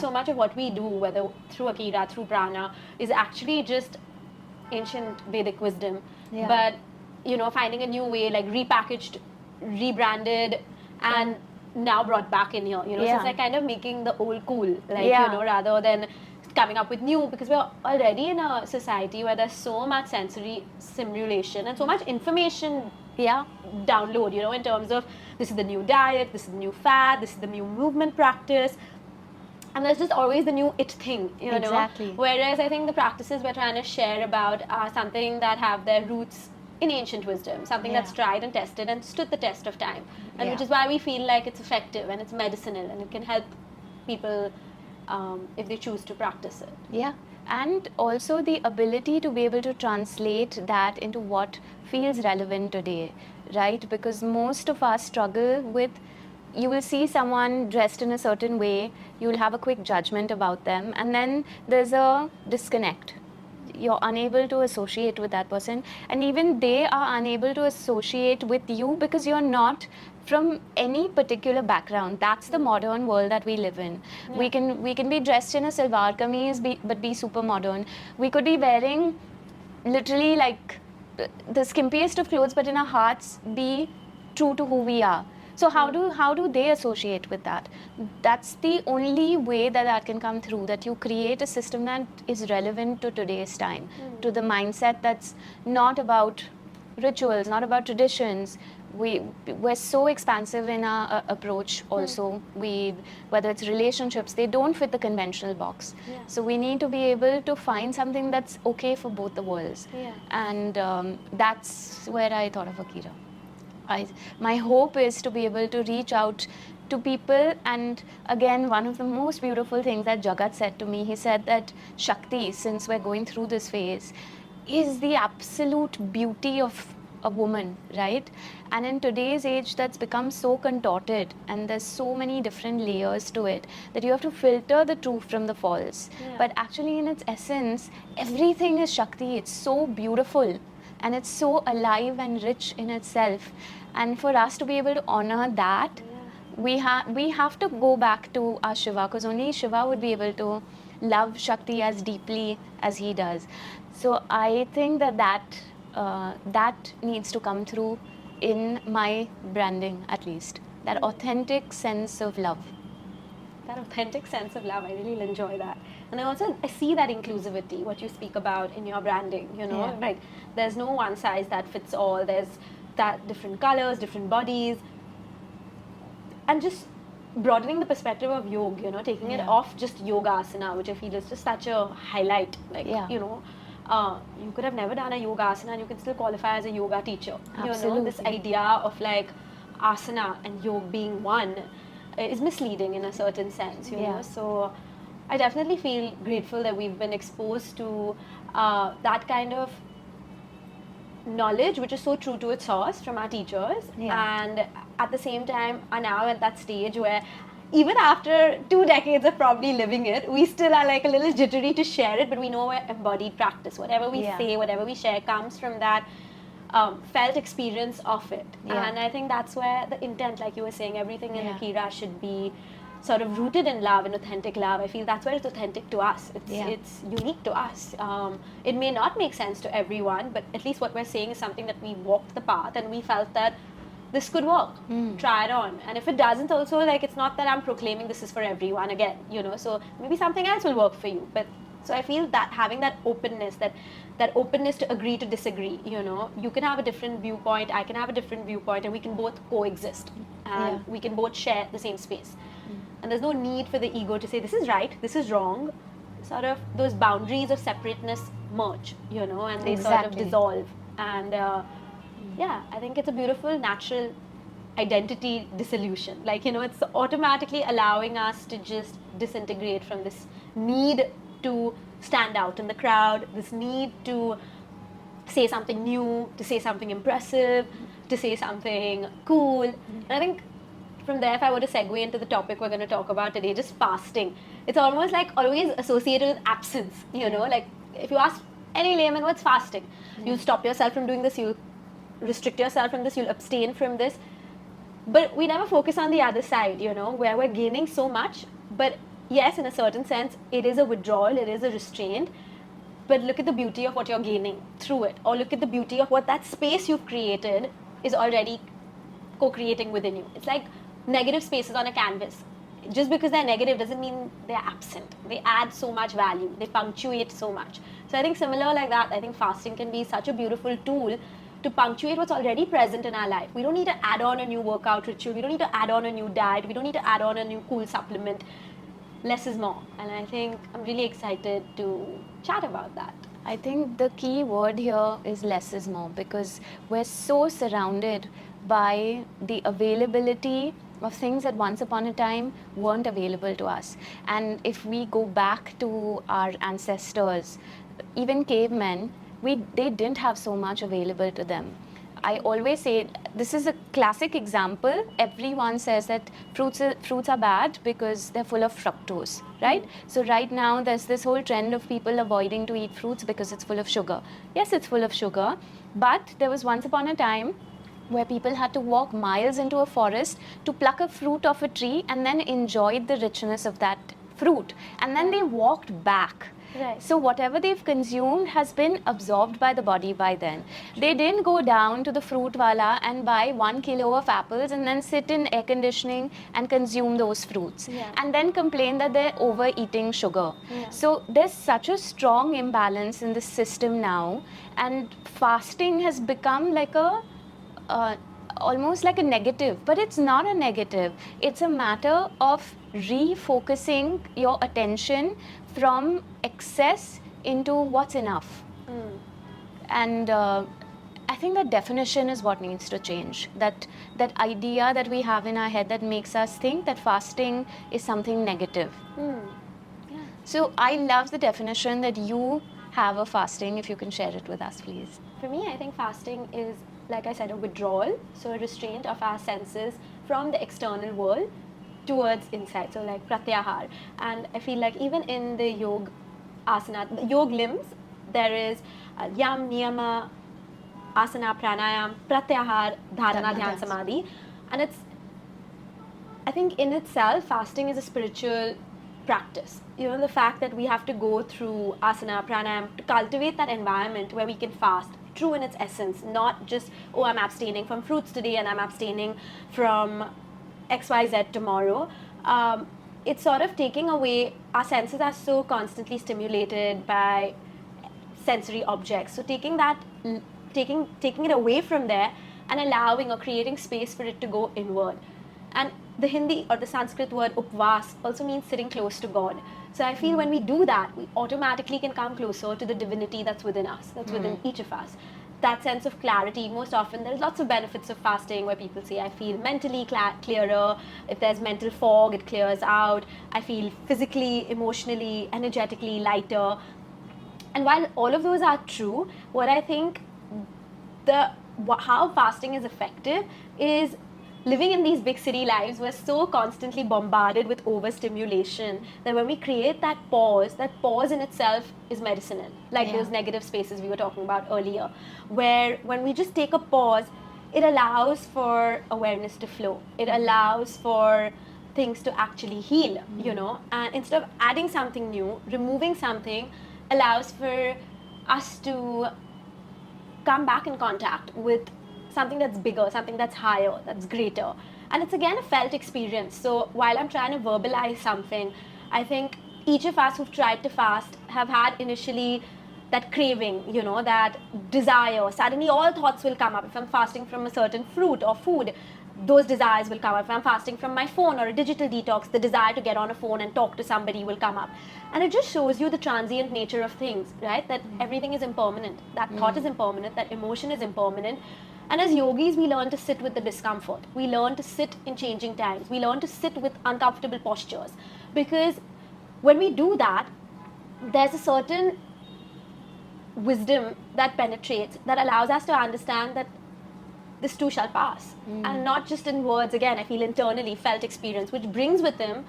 So much of what we do, whether through Akira, through Prana, is actually just ancient Vedic wisdom. Yeah. But, finding a new way, like repackaged, rebranded, and now brought back in here. So it's like kind of making the old cool, like, rather than coming up with new, because we're already in a society where there's so much sensory stimulation and so much information download, in terms of this is the new diet, this is the new fad, this is the new movement practice. And there's just always the new it thing, Exactly. Whereas I think the practices we're trying to share about are something that have their roots in ancient wisdom, something that's tried and tested and stood the test of time. And which is why we feel like it's effective and it's medicinal and it can help people if they choose to practice it. Yeah. And also the ability to be able to translate that into what feels relevant today, right? Because most of us struggle with, you will see someone dressed in a certain way, you will have a quick judgment about them, and then there's a disconnect. You're unable to associate with that person, and even they are unable to associate with you because you're not from any particular background. That's the modern world that we live in. We can be dressed in a salwar kameez but be super modern. We could be wearing literally like the skimpiest of clothes, but in our hearts be true to who we are. So how do they associate with that? That's the only way that can come through, that you create a system that is relevant to today's time, to the mindset that's not about rituals, not about traditions. We're so expansive in our approach also. Whether it's relationships, they don't fit the conventional box. So we need to be able to find something that's okay for both the worlds. And that's where I thought of Akira. My hope is to be able to reach out to people. And again, one of the most beautiful things that Jagat said to me, he said that Shakti, since we're going through this phase, is the absolute beauty of a woman, right? And in today's age, that's become so contorted and there's so many different layers to it that you have to filter the truth from the false. But actually, in its essence, everything is Shakti. It's so beautiful and it's so alive and rich in itself. And for us to be able to honor that, we have to go back to our Shiva, because only Shiva would be able to love Shakti as deeply as he does. So I think that needs to come through in my branding, at least. That authentic sense of love. That authentic sense of love, I really enjoy that. And I see that inclusivity, what you speak about in your branding, right? There's no one size that fits all. There's that different colors, different bodies. And just broadening the perspective of yoga, taking it off just yoga asana, which I feel is just such a highlight. Like, you could have never done a yoga asana and you can still qualify as a yoga teacher. Absolutely. This idea of like asana and yoga being one is misleading in a certain sense, know. So I definitely feel grateful that we've been exposed to that kind of knowledge, which is so true to its source from our teachers, and at the same time are now at that stage where even after 2 decades of probably living it, we still are like a little jittery to share it, but we know we're embodied practice. Whatever we say, whatever we share comes from that felt experience of it. And I think that's where the intent, like you were saying, everything in Akira should be sort of rooted in love and authentic love. I feel that's where it's authentic to us. It's unique to us. It may not make sense to everyone, but at least what we're saying is something that we walked the path and we felt that this could work. Try it on. And if it doesn't also, like, it's not that I'm proclaiming this is for everyone again, so maybe something else will work for you. But so I feel that having that openness, that openness to agree to disagree, you can have a different viewpoint, I can have a different viewpoint, and we can both coexist and we can both share the same space. And there's no need for the ego to say this is right, this is wrong. Sort of those boundaries of separateness merge, and they sort of dissolve. And I think it's a beautiful, natural identity dissolution. Like, it's automatically allowing us to just disintegrate from this need to stand out in the crowd, this need to say something new, to say something impressive, to say something cool. And I think from there, if I were to segue into the topic we're going to talk about today, just fasting, it's almost like always associated with absence, like if you ask any layman what's fasting, you'll stop yourself from doing this, you'll restrict yourself from this, you'll abstain from this. But we never focus on the other side, where we're gaining so much, but yes, in a certain sense, it is a withdrawal, it is a restraint, but look at the beauty of what you're gaining through it, or look at the beauty of what that space you've created is already co-creating within you. It's like negative spaces on a canvas. Just because they're negative doesn't mean they're absent. They add so much value. They punctuate so much. So I think similar like that, I think fasting can be such a beautiful tool to punctuate what's already present in our life. We don't need to add on a new workout ritual. We don't need to add on a new diet. We don't need to add on a new cool supplement. Less is more. And I think I'm really excited to chat about that. I think the key word here is less is more, because we're so surrounded by the availability of things that once upon a time weren't available to us. And if we go back to our ancestors, even cavemen, they didn't have so much available to them. I always say, this is a classic example. Everyone says that fruits are bad because they're full of fructose, right? So right now there's this whole trend of people avoiding to eat fruits because it's full of sugar. Yes, it's full of sugar, but there was once upon a time where people had to walk miles into a forest to pluck a fruit off a tree and then enjoyed the richness of that fruit. And then they walked back. Right. So whatever they've consumed has been absorbed by the body by then. They didn't go down to the fruit wala and buy 1 kilo of apples and then sit in air conditioning and consume those fruits. Yeah. And then complain that they're overeating sugar. Yeah. So there's such a strong imbalance in the system now, and fasting has become like almost like a negative, but it's not a negative. It's a matter of refocusing your attention from excess into what's enough. And I think that definition is what needs to change. That idea that we have in our head that makes us think that fasting is something negative. Yeah. So I love the definition that you have of fasting. If you can share it with us, please. For me, I think fasting is, like I said, a withdrawal, so a restraint of our senses from the external world towards inside, so like pratyahar. And I feel like even in the yoga asana, the yoga limbs, there is yam, niyama, asana, pranayam, pratyahar, dharana, dhyan, samadhi. And it's, I think in itself, fasting is a spiritual practice. You know, the fact that we have to go through asana, pranayam to cultivate that environment where we can fast, true in its essence, not just, oh, I'm abstaining from fruits today and I'm abstaining from XYZ tomorrow. It's sort of taking away, our senses are so constantly stimulated by sensory objects. So taking it away from there and allowing or creating space for it to go inward. And the Hindi or the Sanskrit word upvas also means sitting close to God. So I feel when we do that, we automatically can come closer to the divinity that's within us, that's within each of us. That sense of clarity, most often there's lots of benefits of fasting where people say, I feel mentally clearer. If there's mental fog, it clears out. I feel physically, emotionally, energetically lighter. And while all of those are true, what I think how fasting is effective is living in these big city lives. We're so constantly bombarded with overstimulation that when we create that pause in itself is medicinal. Like those negative spaces we were talking about earlier, where when we just take a pause, it allows for awareness to flow. It allows for things to actually heal, you know, and instead of adding something new, removing something allows for us to come back in contact with something that's bigger, something that's higher, that's greater. And it's again a felt experience. So while I'm trying to verbalize something, I think each of us who've tried to fast have had initially that craving, you know, that desire. Suddenly all thoughts will come up. If I'm fasting from a certain fruit or food, those desires will come up. If I'm fasting from my phone or a digital detox, the desire to get on a phone and talk to somebody will come up. And it just shows you the transient nature of things, right? That everything is impermanent. That thought is impermanent. That emotion is impermanent. And as yogis, we learn to sit with the discomfort. We learn to sit in changing times. We learn to sit with uncomfortable postures. Because when we do that, there's a certain wisdom that penetrates, that allows us to understand that this too shall pass. And not just in words, again, I feel internally felt experience, which brings with them,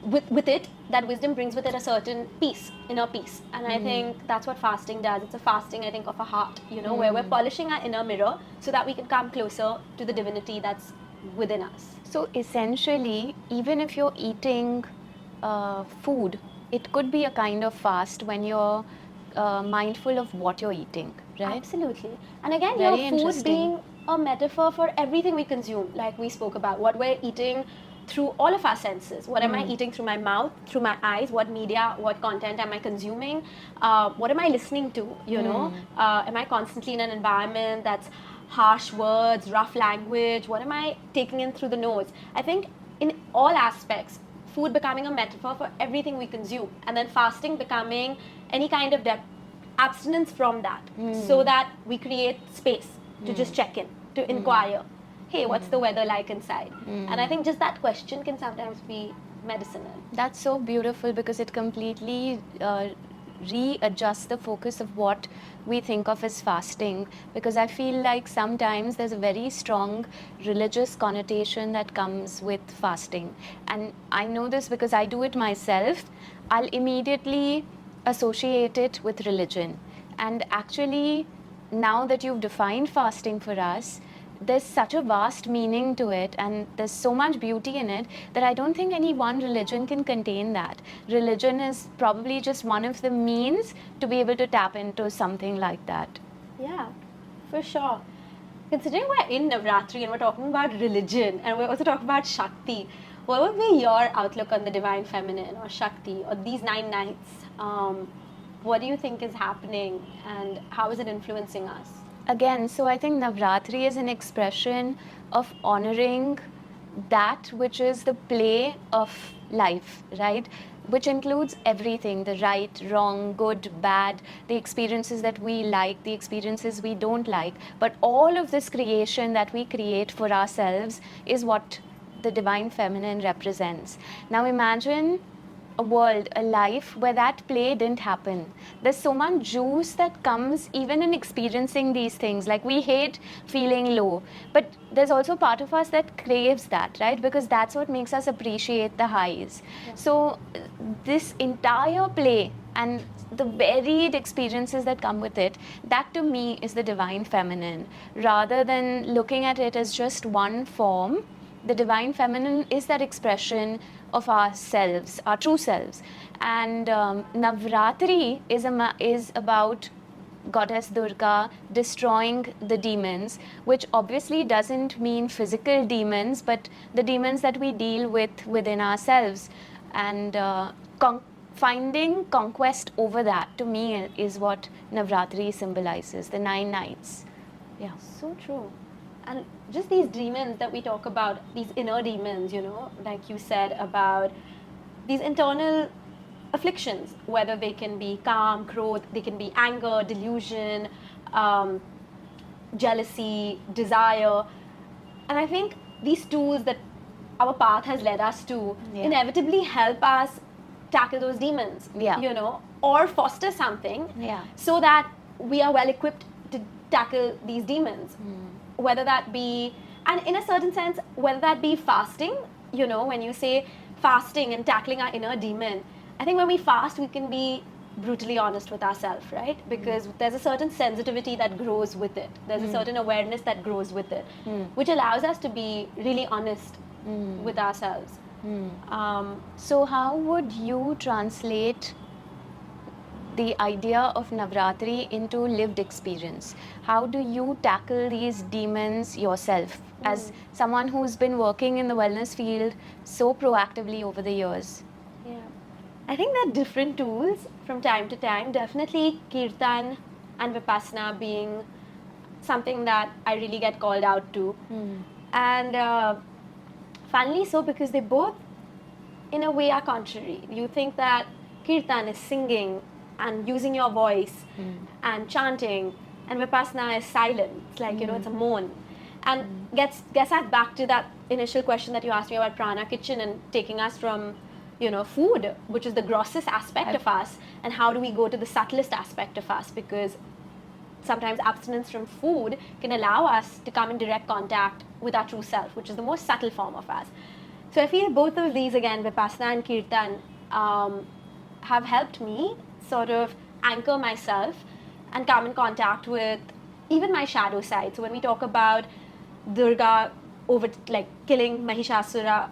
with it, that wisdom brings with it a certain peace, inner peace. And I think that's what fasting does. It's a fasting, I think, of a heart, you know, where we're polishing our inner mirror so that we can come closer to the divinity that's within us. So essentially, even if you're eating food, it could be a kind of fast when you're mindful of what you're eating, right? Absolutely. And again, Very your food interesting. being a metaphor for everything we consume, like we spoke about, what we're eating through all of our senses. What am I eating through my mouth, through my eyes? What media, what content am I consuming? What am I listening to? You know, am I constantly in an environment that's harsh words, rough language? What am I taking in through the nose? I think in all aspects, food becoming a metaphor for everything we consume, and then fasting becoming any kind of abstinence from that, so that we create space to just check in, to inquire, hey, what's the weather like inside? And I think just that question can sometimes be medicinal. That's so beautiful because it completely readjusts the focus of what we think of as fasting, because I feel like sometimes there's a very strong religious connotation that comes with fasting, and I know this because I do it myself. I'll immediately associate it with religion, and actually now that you've defined fasting for us, there's such a vast meaning to it and there's so much beauty in it that I don't think any one religion can contain that. Religion is probably just one of the means to be able to tap into something like that. Yeah, for sure. Considering we're in Navratri and we're talking about religion and we're also talking about Shakti, what would be your outlook on the divine feminine or Shakti or these 9 nights? What do you think is happening and how is it influencing us? Again, so I think Navratri is an expression of honoring that which is the play of life, right? Which includes everything, the right, wrong, good, bad, the experiences that we like, the experiences we don't like. But all of this creation that we create for ourselves is what the divine feminine represents. Now imagine a world, a life where that play didn't happen. There's so much juice that comes even in experiencing these things. Like we hate feeling low, but there's also part of us that craves that, right? Because that's what makes us appreciate the highs. Yeah. So this entire play and the varied experiences that come with it, that to me is the divine feminine. Rather than looking at it as just one form, the divine feminine is that expression of ourselves, our true selves. And Navratri is about Goddess Durga destroying the demons, which obviously doesn't mean physical demons, but the demons that we deal with within ourselves. And finding conquest over that, to me, is what Navratri symbolizes, the 9 nights. Yeah, so true. And just these demons that we talk about, these inner demons, you know, like you said about these internal afflictions, whether they can be calm, growth, they can be anger, delusion, jealousy, desire. And I think these tools that our path has led us to inevitably help us tackle those demons, you know, or foster something so that we are well equipped to tackle these demons. Whether that be, and in a certain sense, whether that be fasting, you know, when you say fasting and tackling our inner demon, I think when we fast, we can be brutally honest with ourselves, right? Because there's a certain sensitivity that grows with it. There's a certain awareness that grows with it, which allows us to be really honest with ourselves. So how would you translate the idea of Navratri into lived experience? How do you tackle these demons yourself as someone who's been working in the wellness field so proactively over the years? Yeah, I think there are different tools from time to time. Definitely Kirtan and Vipassana being something that I really get called out to. And funnily so, because they both in a way are contrary. You think that Kirtan is singing and using your voice and chanting, and Vipassana is silent. It's like, you know, it's a moan. And gets us back to that initial question that you asked me about Prana Kitchen and taking us from, you know, food, which is the grossest aspect of us, and how do we go to the subtlest aspect of us, because sometimes abstinence from food can allow us to come in direct contact with our true self, which is the most subtle form of us. So I feel both of these, again, Vipassana and Kirtan, have helped me sort of anchor myself and come in contact with even my shadow side. So when we talk about Durga killing Mahishasura,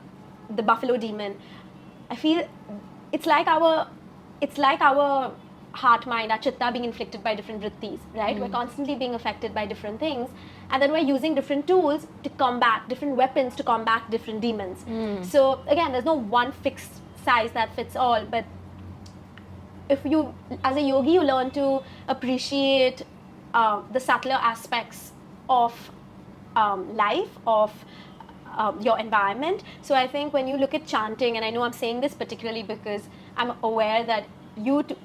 the buffalo demon, I feel it's like our heart, mind, our chitta being inflicted by different vrittis, right? We're constantly being affected by different things, and then we're using different tools to combat, different weapons to combat different demons. So again, there's no one fixed size that fits all, but if you, as a yogi, you learn to appreciate the subtler aspects of life, of your environment. So I think when you look at chanting, and I know I'm saying this particularly because I'm aware that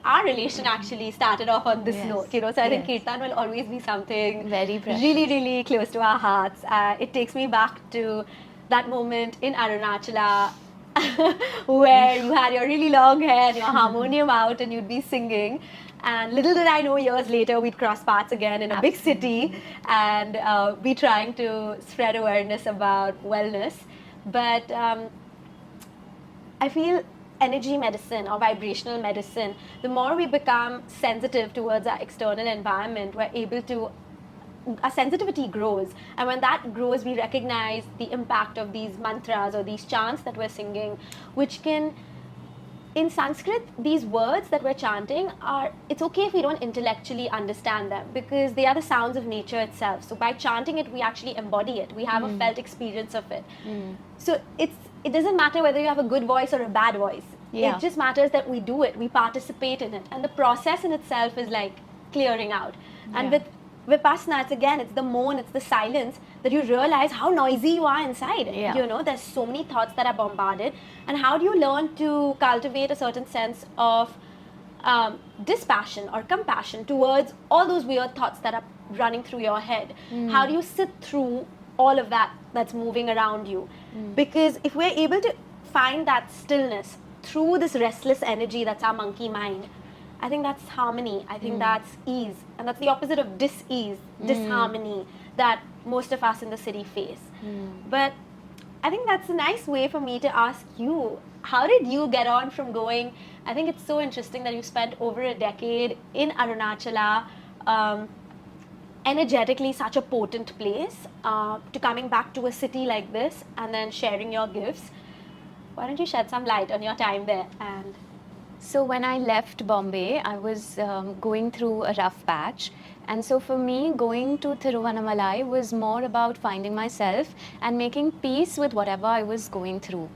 our relation actually started off on this note, you know, so I think kirtan will always be something very precious, really, really close to our hearts. It takes me back to that moment in Arunachala where you had your really long hair and your harmonium out and you'd be singing. And little did I know, years later we'd cross paths again in a big city and be trying to spread awareness about wellness. But I feel energy medicine or vibrational medicine, the more we become sensitive towards our external environment, we're able to, our sensitivity grows, and when that grows, we recognize the impact of these mantras or these chants that we're singing, which can, in Sanskrit, these words that we're chanting are, it's okay if we don't intellectually understand them because they are the sounds of nature itself. So by chanting it, we actually embody it. We have a felt experience of it. So it doesn't matter whether you have a good voice or a bad voice. It just matters that we do it, we participate in it. And the process in itself is like clearing out. And with Vipassana, it's the moan, it's the silence that you realize how noisy you are inside. You know, there's so many thoughts that are bombarded. And how do you learn to cultivate a certain sense of dispassion or compassion towards all those weird thoughts that are running through your head? How do you sit through all of that that's moving around you? Because if we're able to find that stillness through this restless energy that's our monkey mind, I think that's harmony. I think that's ease. And that's the opposite of dis-ease, disharmony that most of us in the city face. But I think that's a nice way for me to ask you, how did you get on from going, I think it's so interesting that you spent over a decade in Arunachala, energetically such a potent place, to coming back to a city like this and then sharing your gifts. Why don't you shed some light on your time there? And so when I left Bombay, I was going through a rough patch. And so for me, going to Tiruvannamalai was more about finding myself and making peace with whatever I was going through.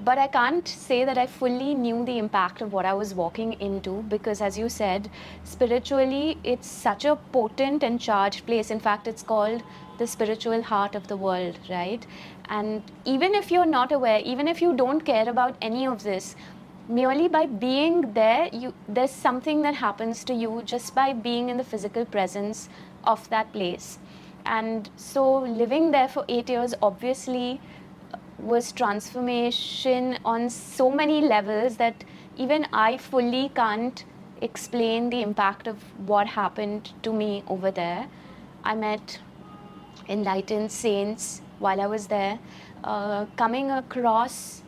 But I can't say that I fully knew the impact of what I was walking into because, as you said, spiritually, it's such a potent and charged place. In fact, it's called the spiritual heart of the world, right? And even if you're not aware, even if you don't care about any of this, merely by being there, there's something that happens to you just by being in the physical presence of that place. And so living there for 8 years obviously was transformation on so many levels that even I fully can't explain the impact of what happened to me over there. I met enlightened saints while I was there, coming across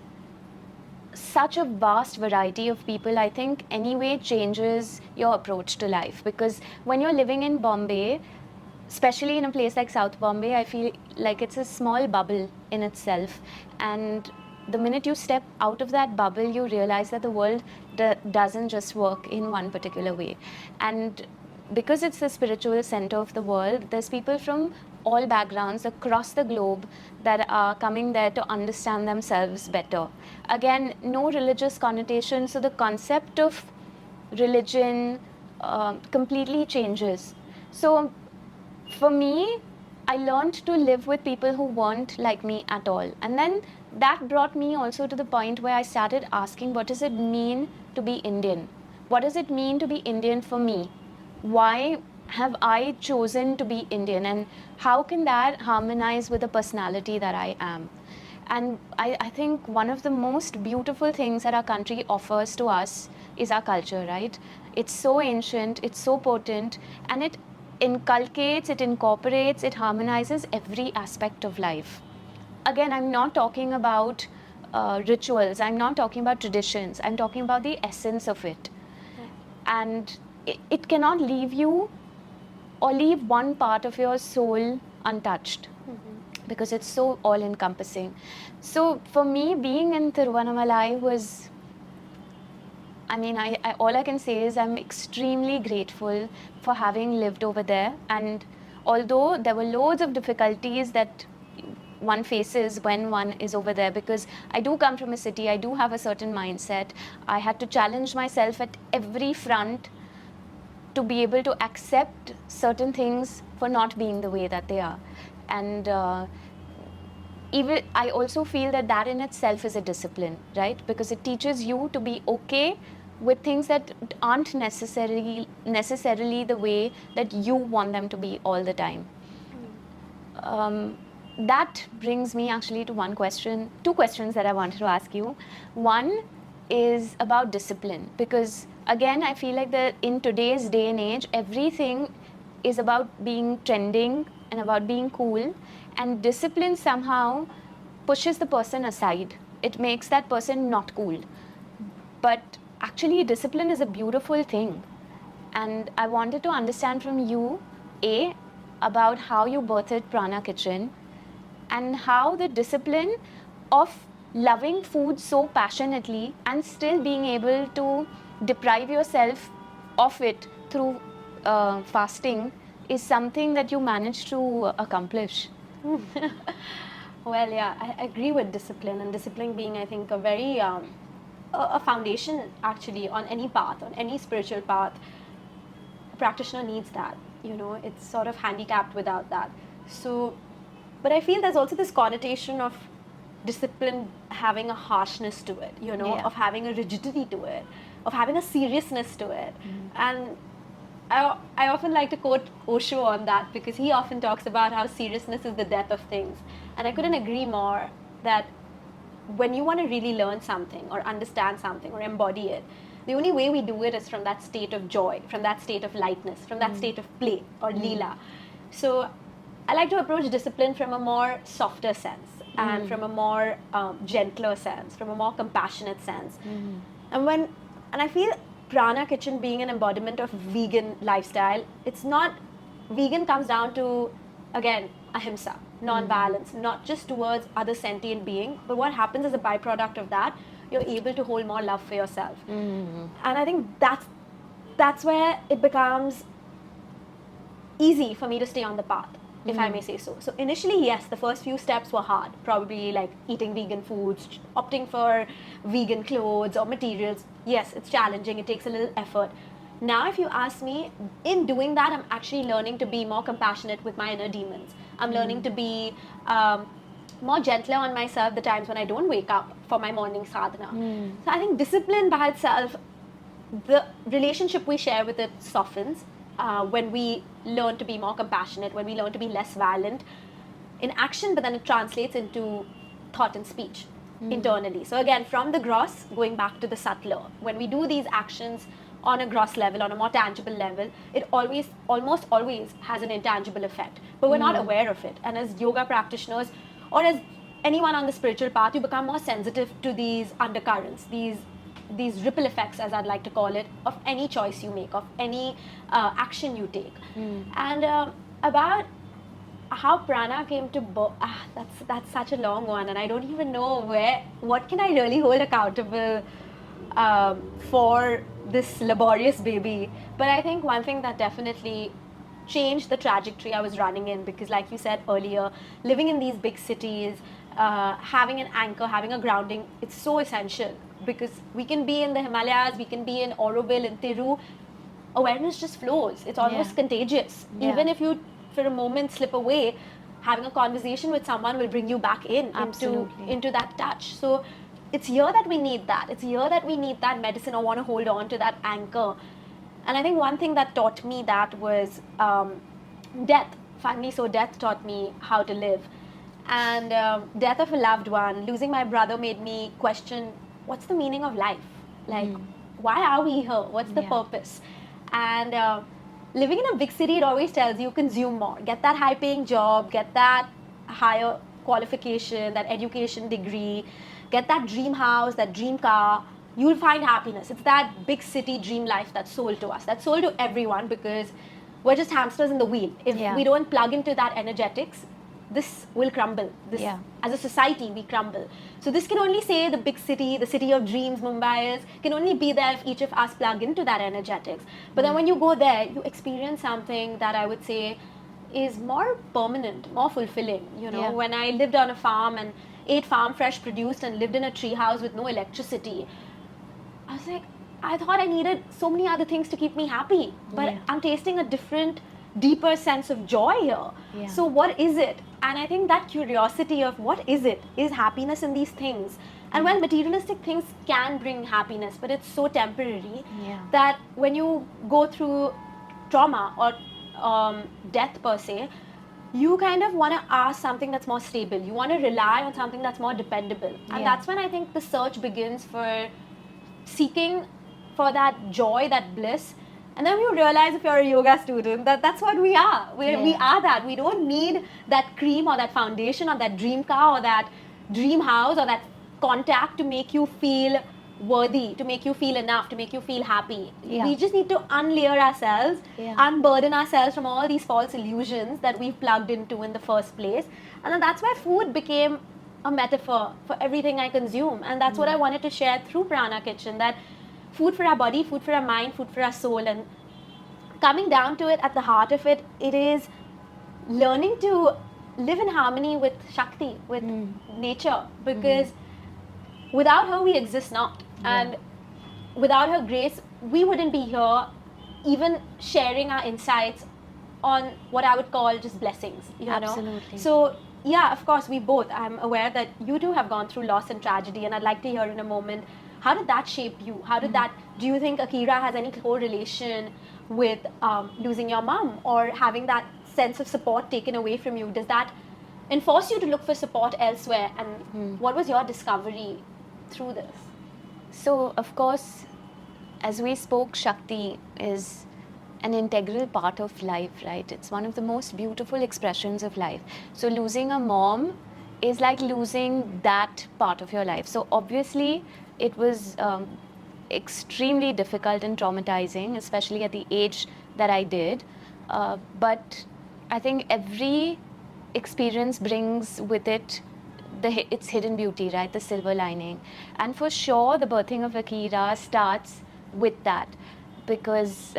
such a vast variety of people. I think anyway changes your approach to life, because when you're living in Bombay, especially in a place like South Bombay, I feel like it's a small bubble in itself, and the minute you step out of that bubble, you realize that the world doesn't just work in one particular way. And because it's the spiritual center of the world, there's people from all backgrounds across the globe that are coming there to understand themselves better. Again, no religious connotation, so the concept of religion completely changes. So for me, I learned to live with people who weren't like me at all. And then that brought me also to the point where I started asking, what does it mean to be Indian? What does it mean to be Indian for me? Why have I chosen to be Indian, and how can that harmonize with the personality that I am? And I think one of the most beautiful things that our country offers to us is our culture, right? It's so ancient, it's so potent, and it inculcates, it incorporates, it harmonizes every aspect of life. Again, I'm not talking about rituals, I'm not talking about traditions, I'm talking about the essence of it. And it cannot leave you or leave one part of your soul untouched. because it's so all-encompassing. So for me, being in Tiruvannamalai was, I mean, all I can say is I'm extremely grateful for having lived over there. And although there were loads of difficulties that one faces when one is over there, because I do come from a city, I do have a certain mindset. I had to challenge myself at every front to be able to accept certain things for not being the way that they are. And even I also feel that that in itself is a discipline, right? Because it teaches you to be okay with things that aren't necessarily the way that you want them to be all the time. That brings me actually to two questions that I wanted to ask you. One is about discipline, because again, I feel like that in today's day and age, everything is about being trending and about being cool, and discipline somehow pushes the person aside. It makes that person not cool. But actually, discipline is a beautiful thing. And I wanted to understand from you, A, about how you birthed Prana Kitchen, and how the discipline of loving food so passionately and still being able to deprive yourself of it through fasting is something that you managed to accomplish. Well, yeah, I agree with discipline, and discipline being, I think, a very a foundation actually on any path, on any spiritual path. A practitioner needs that. It's sort of handicapped without that. So, but I feel there's also this connotation of discipline having a harshness to it, of having a rigidity to it, of having a seriousness to it. And I often like to quote Osho on that, because he often talks about how seriousness is the death of things. And I couldn't agree more that when you want to really learn something or understand something or embody it, the only way we do it is from that state of joy, from that state of lightness, from that state of play or leela. So I like to approach discipline from a more softer sense and from a more gentler sense, from a more compassionate sense. And I feel Prana Kitchen being an embodiment of vegan lifestyle, it's not, vegan comes down to, again, ahimsa, non-violence, not just towards other sentient being, but what happens as a byproduct of that, you're able to hold more love for yourself. And I think that's where it becomes easy for me to stay on the path, if I may say so. So initially, yes, the first few steps were hard, probably like eating vegan foods, opting for vegan clothes or materials. Yes, it's challenging, it takes a little effort. Now, if you ask me, in doing that, I'm actually learning to be more compassionate with my inner demons. I'm learning to be more gentler on myself the times when I don't wake up for my morning sadhana. So I think discipline by itself, the relationship we share with it softens when we learn to be more compassionate, when we learn to be less violent in action, but then it translates into thought and speech internally. So again, from the gross, going back to the subtler, when we do these actions on a gross level, on a more tangible level, it almost always has an intangible effect, but we're not aware of it. And as yoga practitioners, or as anyone on the spiritual path, you become more sensitive to these undercurrents, these ripple effects, as I'd like to call it, of any choice you make, of any action you take. And about how prana came to birth, that's such a long one, and I don't even know what can I really hold accountable for this laborious baby. But I think one thing that definitely changed the trajectory I was running in, because like you said earlier, living in these big cities, having an anchor, having a grounding, it's so essential, because we can be in the Himalayas, we can be in Auroville, in Thiru, awareness just flows. It's almost contagious. Even if you for a moment slip away, having a conversation with someone will bring you back into that touch. So it's here that we need that. It's here that we need that medicine, or want to hold on to that anchor. And I think one thing that taught me that was death. Finally, so death taught me how to live. And death of a loved one, losing my brother, made me question, what's the meaning of life? Like, why are we here? What's the purpose? And living in a big city, it always tells you consume more. Get that high-paying job, get that higher qualification, that education degree, get that dream house, that dream car. You'll find happiness. It's that big city dream life that's sold to us. That's sold to everyone, because we're just hamsters in the wheel. If we don't plug into that energetics, this will crumble. This, Yeah. as a society, we crumble. So this can only say the big city, the city of dreams, Mumbai is, can only be there if each of us plug into that energetics. But then when you go there, you experience something that I would say is more permanent, more fulfilling. You know, Yeah. when I lived on a farm and ate farm fresh produce and lived in a tree house with no electricity, I was like, I thought I needed so many other things to keep me happy, but Yeah. I'm tasting a different, deeper sense of joy here. Yeah. So what is it? And I think that curiosity of what is it is happiness in these things. And well, materialistic things can bring happiness, but it's so temporary Yeah. that when you go through trauma or death per se, you kind of want to ask something that's more stable. You want to rely on something that's more dependable. And Yeah. that's when I think the search begins for seeking for that joy, that bliss. And then you realize, if you're a yoga student, that that's what we are. We Yeah. are that. We don't need that cream or that foundation or that dream car or that dream house or that contact to make you feel worthy, to make you feel enough, to make you feel happy. Yeah. We just need to unlayer ourselves, Yeah. unburden ourselves from all these false illusions that we've plugged into in the first place. And then that's why food became a metaphor for everything I consume. And that's what I wanted to share through Prana Kitchen, that food for our body, food for our mind, food for our soul. And coming down to it, at the heart of it, it is learning to live in harmony with Shakti, with nature, because without her we exist not. And without her grace, we wouldn't be here even sharing our insights on what I would call just blessings, you know. Absolutely. So yeah, of course, we both, I'm aware that you too have gone through loss and tragedy, and I'd like to hear in a moment, how did that shape you? How did that, do you think Akira has any correlation with losing your mom or having that sense of support taken away from you? Does that enforce you to look for support elsewhere? And what was your discovery through this? So, of course, as we spoke, Shakti is an integral part of life, right? It's one of the most beautiful expressions of life. So, losing a mom is like losing that part of your life. So, obviously, it was extremely difficult and traumatizing, especially at the age that I did. But I think every experience brings with it its hidden beauty, right? The silver lining. And for sure, the birthing of Akira starts with that, because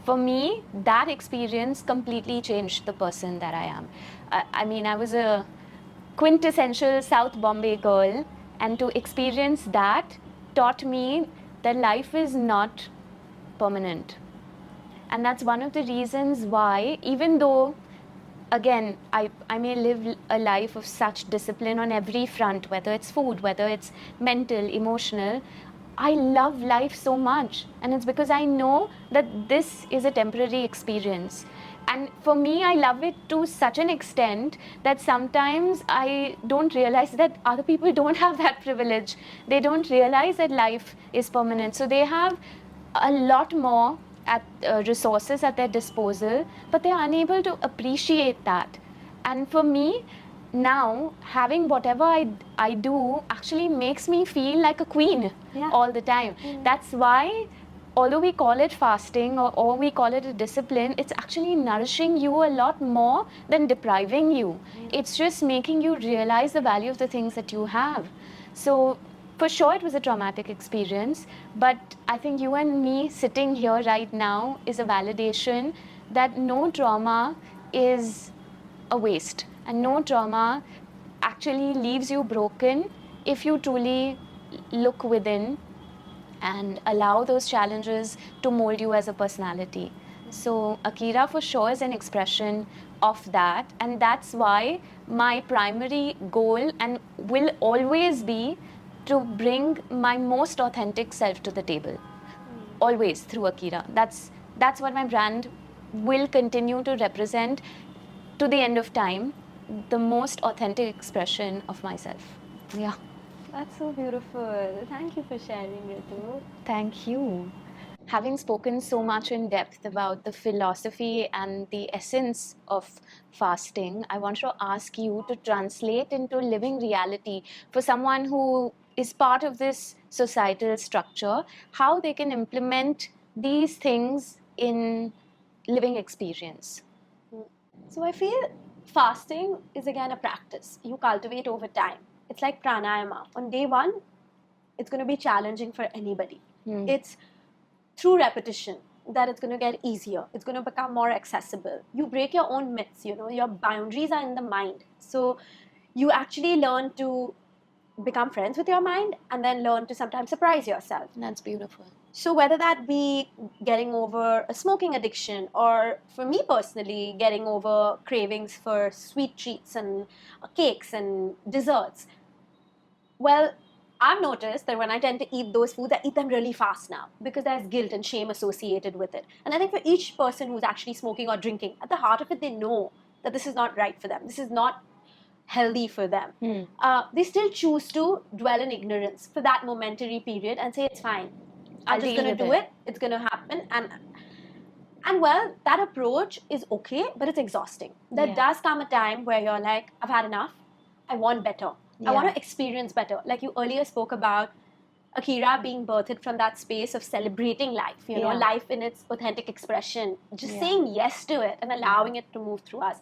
for me, that experience completely changed the person that I am. I mean, I was a quintessential South Bombay girl, and to experience that taught me that life is not permanent. And that's one of the reasons why, even though, again, I may live a life of such discipline on every front, whether it's food, whether it's mental, emotional, I love life so much. And it's because I know that this is a temporary experience. And for me, I love it to such an extent that sometimes I don't realize that other people don't have that privilege. They don't realize that life is permanent. So they have a lot more resources at their disposal, but they're unable to appreciate that. And for me, now, having whatever I do actually makes me feel like a queen all the time. That's why, although we call it fasting or we call it a discipline, it's actually nourishing you a lot more than depriving you. It's just making you realize the value of the things that you have. So, for sure, it was a traumatic experience, but I think you and me sitting here right now is a validation that no trauma is a waste, and no trauma actually leaves you broken if you truly look within and allow those challenges to mold you as a personality. So Akira for sure is an expression of that, and that's why my primary goal and will always be to bring my most authentic self to the table. Always through Akira. That's what my brand will continue to represent to the end of time, the most authentic expression of myself. Yeah. That's so beautiful. Thank you for sharing, Ritu. Thank you. Having spoken so much in depth about the philosophy and the essence of fasting, I want to ask you to translate into living reality for someone who is part of this societal structure, how they can implement these things in living experience. So I feel fasting is again a practice you cultivate over time. It's like pranayama. On day one, it's going to be challenging for anybody. It's through repetition that it's going to get easier. It's going to become more accessible. You break your own myths, your boundaries are in the mind. So you actually learn to become friends with your mind and then learn to sometimes surprise yourself. That's beautiful. So whether that be getting over a smoking addiction, or for me personally, getting over cravings for sweet treats and cakes and desserts, well, I've noticed that when I tend to eat those foods, I eat them really fast now because there's guilt and shame associated with it. And I think for each person who's actually smoking or drinking, at the heart of it, they know that this is not right for them. This is not healthy for them. They still choose to dwell in ignorance for that momentary period and say, it's fine. I'm just going to do it. It's going to happen. And well, that approach is okay, but it's exhausting. There does come a time where you're like, I've had enough. I want better. I want to experience better. Like you earlier spoke about Akira being birthed from that space of celebrating life, life in its authentic expression, just saying yes to it and allowing it to move through us.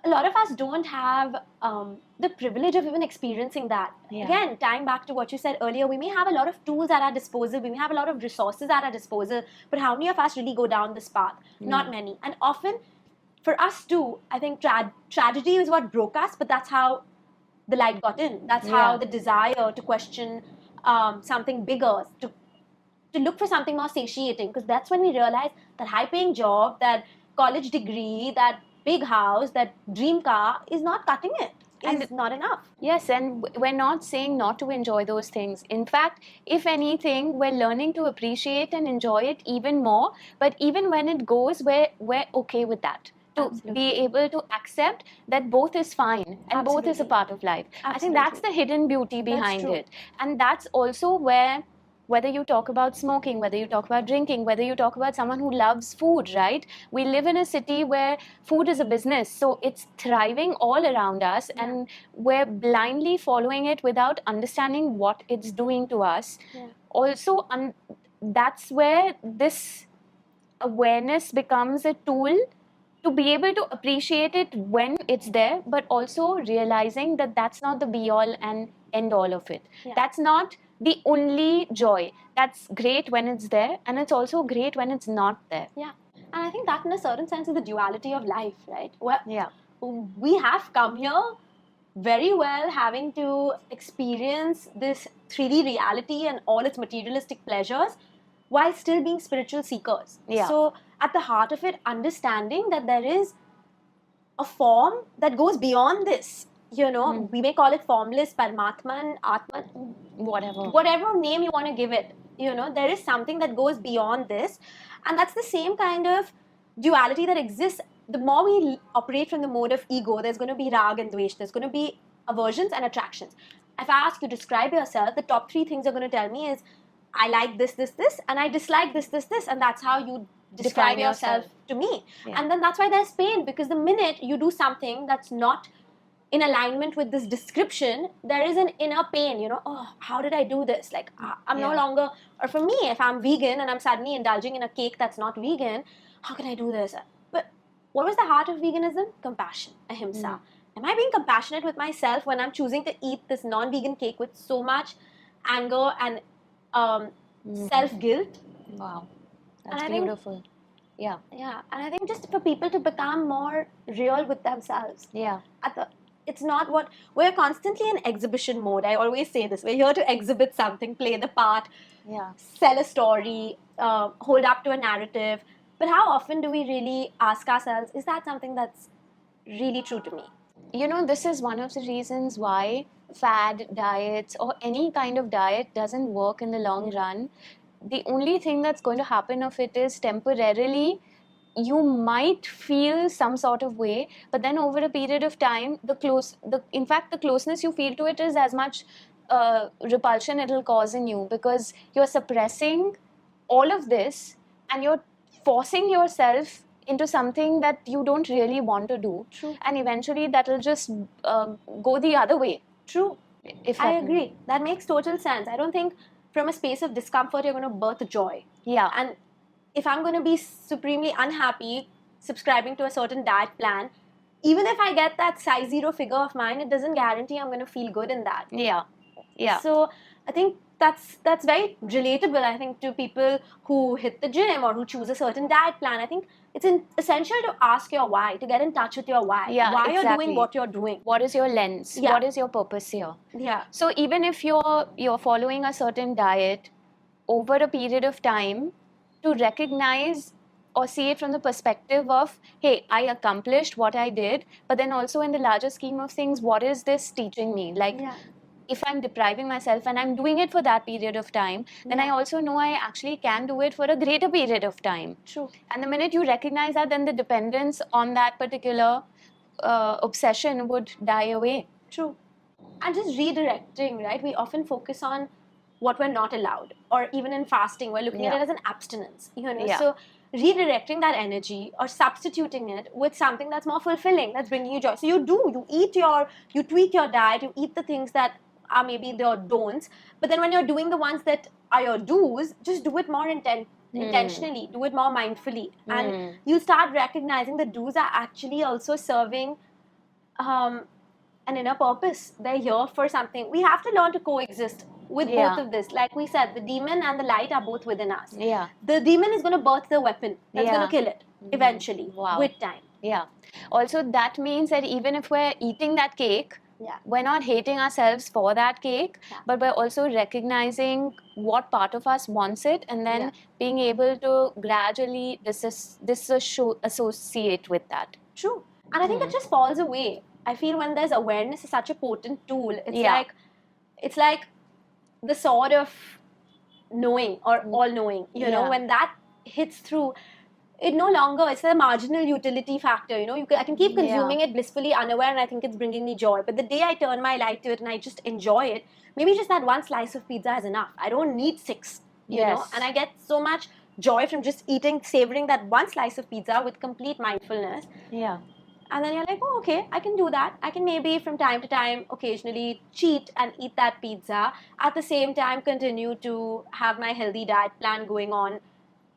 A lot of us don't have the privilege of even experiencing that. Again, tying back to what you said earlier, we may have a lot of tools at our disposal, we may have a lot of resources at our disposal, but how many of us really go down this path? Not many. And often, for us too, I think tragedy is what broke us, but that's how the light got in. That's how the desire to question something bigger, to look for something more satiating, because that's when we realize that high-paying job, that college degree, that big house, that dream car is not cutting it. And it's not enough. Yes, and we're not saying not to enjoy those things. In fact, if anything, we're learning to appreciate and enjoy it even more. But even when it goes, we're okay with that. To be able to accept that both is fine and both is a part of life. I think that's the hidden beauty behind it. And that's also where, whether you talk about smoking, whether you talk about drinking, whether you talk about someone who loves food, right? We live in a city where food is a business. So it's thriving all around us and we're blindly following it without understanding what it's doing to us. Also, that's where this awareness becomes a tool to be able to appreciate it when it's there, but also realizing that that's not the be-all and end-all of it. That's not the only joy. That's great when it's there, and it's also great when it's not there. Yeah, and I think that in a certain sense is the duality of life, right? Well, we have come here very well having to experience this 3D reality and all its materialistic pleasures while still being spiritual seekers. So at the heart of it, understanding that there is a form that goes beyond this. We may call it formless, Paramatman, Atman, whatever name you want to give it. There is something that goes beyond this, and that's the same kind of duality that exists. The more we operate from the mode of ego, there's going to be rag and dvesh, there's going to be aversions and attractions. If I ask you to describe yourself, the top 3 things you're going to tell me is, I like this, this, this, and I dislike this, this, this, and that's how you describe yourself to me. And then that's why there's pain, because the minute you do something that's not in alignment with this description, there is an inner pain, oh, how did I do this? Like, I'm no longer, or for me, if I'm vegan and I'm suddenly indulging in a cake that's not vegan, how can I do this? But what was the heart of veganism? Compassion, ahimsa. Am I being compassionate with myself when I'm choosing to eat this non-vegan cake with so much anger and self-guilt? Wow, that's beautiful. Yeah, and I think just for people to become more real with themselves. It's not what we're constantly in exhibition mode. I always say this: we're here to exhibit something, play the part, sell a story, hold up to a narrative. But how often do we really ask ourselves, is that something that's really true to me? This is one of the reasons why fad diets or any kind of diet doesn't work in the long run. The only thing that's going to happen of it is temporarily you might feel some sort of way, but then over a period of time, the closeness you feel to it is as much repulsion it'll cause in you, because you're suppressing all of this and you're forcing yourself into something that you don't really want to do. And eventually that'll just go the other way. I agree. That makes total sense. I don't think from a space of discomfort you're going to birth joy. And if I'm going to be supremely unhappy subscribing to a certain diet plan, even if I get that size 0 figure of mine, it doesn't guarantee I'm going to feel good in that. Yeah. Yeah. So I think that's very relatable, I think, to people who hit the gym or who choose a certain diet plan. I think it's essential to ask your why, to get in touch with your why. Yeah, why you're exactly. doing what you're doing. What is your lens? Yeah. What is your purpose here? Yeah. So even if you're following a certain diet over a period of time, to recognize or see it from the perspective of, hey, I accomplished what I did, but then also in the larger scheme of things, what is this teaching me? Like, Yeah. if I'm depriving myself and I'm doing it for that period of time, then I also know I actually can do it for a greater period of time. True. And the minute you recognize that, then the dependence on that particular obsession would die away. True. And just redirecting, right? We often focus on what we're not allowed, or even in fasting, we're looking at it as an abstinence, you know. Yeah. So redirecting that energy or substituting it with something that's more fulfilling, that's bringing you joy. So you tweak your diet, you eat the things that are maybe your don'ts, but then when you're doing the ones that are your do's, just do it more intentionally, do it more mindfully, and you start recognizing the do's are actually also serving an inner purpose. They're here for something. We have to learn to coexist with both of this. Like we said, the demon and the light are both within us. Yeah. The demon is going to birth the weapon that's going to kill it eventually with time. Yeah. Also, that means that even if we're eating that cake, we're not hating ourselves for that cake, but we're also recognizing what part of us wants it, and then being able to gradually disassociate with that. True. And I think it just falls away. I feel when there's awareness is such a potent tool. It's like the sword of knowing or all knowing, you know, when that hits through, it no longer, it's a marginal utility factor, you know. I can keep consuming it blissfully unaware, and I think it's bringing me joy. But the day I turn my light to it and I just enjoy it, maybe just that one slice of pizza is enough. I don't need 6, you know. And I get so much joy from just savoring that one slice of pizza with complete mindfulness. Yeah. And then you're like, oh, okay, I can do that. I can maybe from time to time, occasionally cheat and eat that pizza. At the same time, continue to have my healthy diet plan going on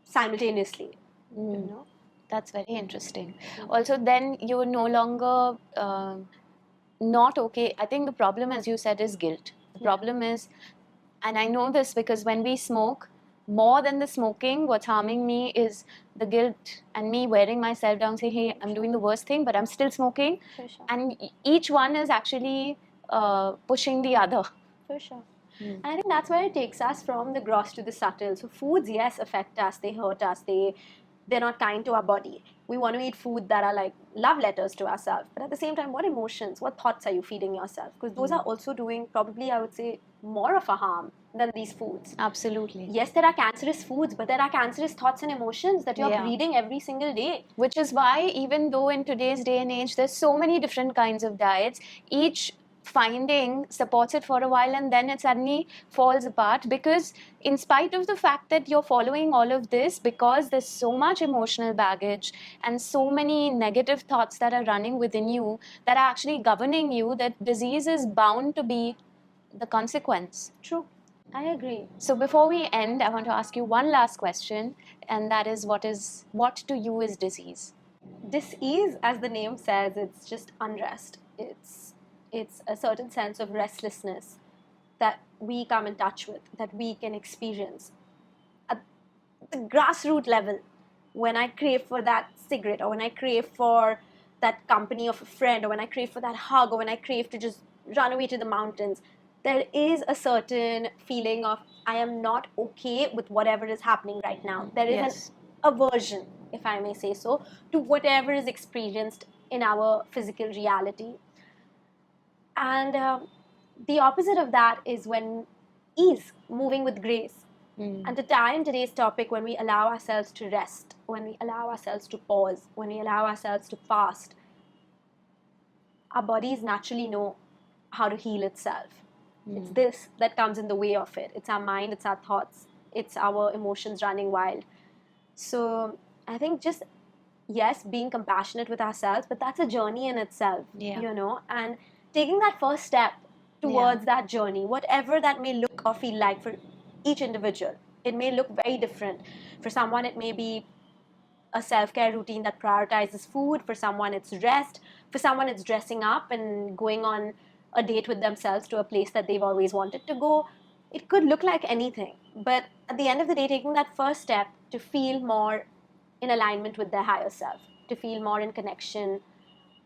simultaneously. You know? That's very interesting. Also, then you're no longer not okay. I think the problem, as you said, is guilt. The problem is, and I know this because when we smoke, more than the smoking, what's harming me is the guilt and me wearing myself down, saying, hey, I'm doing the worst thing, but I'm still smoking. For sure. And each one is actually pushing the other. For sure. And I think that's where it takes us from the gross to the subtle. So foods, yes, affect us, they hurt us, they're not kind to our body. We want to eat food that are like love letters to ourselves. But at the same time, what emotions, what thoughts are you feeding yourself? Because those are also doing probably, I would say, more of a harm than these foods. Absolutely. Yes, there are cancerous foods, but there are cancerous thoughts and emotions that you're breeding every single day. Which is why, even though in today's day and age, there's so many different kinds of diets, each finding supports it for a while and then it suddenly falls apart, because in spite of the fact that you're following all of this, because there's so much emotional baggage and so many negative thoughts that are running within you that are actually governing you, that disease is bound to be the consequence. True. I agree. So before we end, I want to ask you one last question, and that is, what to you is disease? Disease, as the name says, it's just unrest. It's a certain sense of restlessness that we come in touch with, that we can experience at the grassroots level. When I crave for that cigarette, or when I crave for that company of a friend, or when I crave for that hug, or when I crave to just run away to the mountains, there is a certain feeling of I am not okay with whatever is happening right now. There is an aversion, if I may say so, to whatever is experienced in our physical reality. And the opposite of that is when ease, moving with grace. And to tie in today's topic, when we allow ourselves to rest, when we allow ourselves to pause, when we allow ourselves to fast, our bodies naturally know how to heal itself. It's this that comes in the way of it. It's our mind, it's our thoughts, it's our emotions running wild. So I think just, yes, being compassionate with ourselves, but that's a journey in itself, you know, and taking that first step towards that journey, whatever that may look or feel like for each individual. It may look very different. For someone, it may be a self-care routine that prioritizes food. For someone, it's rest. For someone, it's dressing up and going on a date with themselves to a place that they've always wanted to go. It could look like anything. But at the end of the day, taking that first step to feel more in alignment with their higher self, to feel more in connection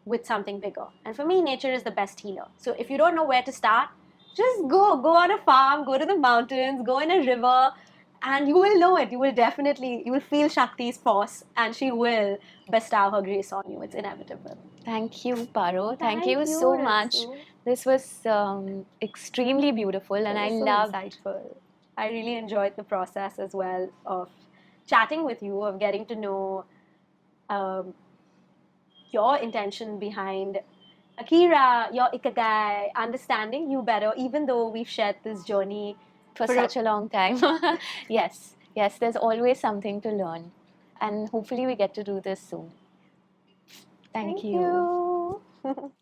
with something bigger. And for me, nature is the best healer. So if you don't know where to start, just go on a farm, go to the mountains, go in a river, and you will know it. You will feel Shakti's force, and she will bestow her grace on you. It's inevitable. Thank you, Paro. Thank Thank you you, so much. Ritu. This was extremely beautiful, and I It was so loved. insightful. I really enjoyed the process as well of chatting with you, of getting to know um, your intention behind Akira, your ikigai, understanding you better, even though we've shared this journey For such a long time. Yes, yes, there's always something to learn. And hopefully we get to do this soon. Thank you. you.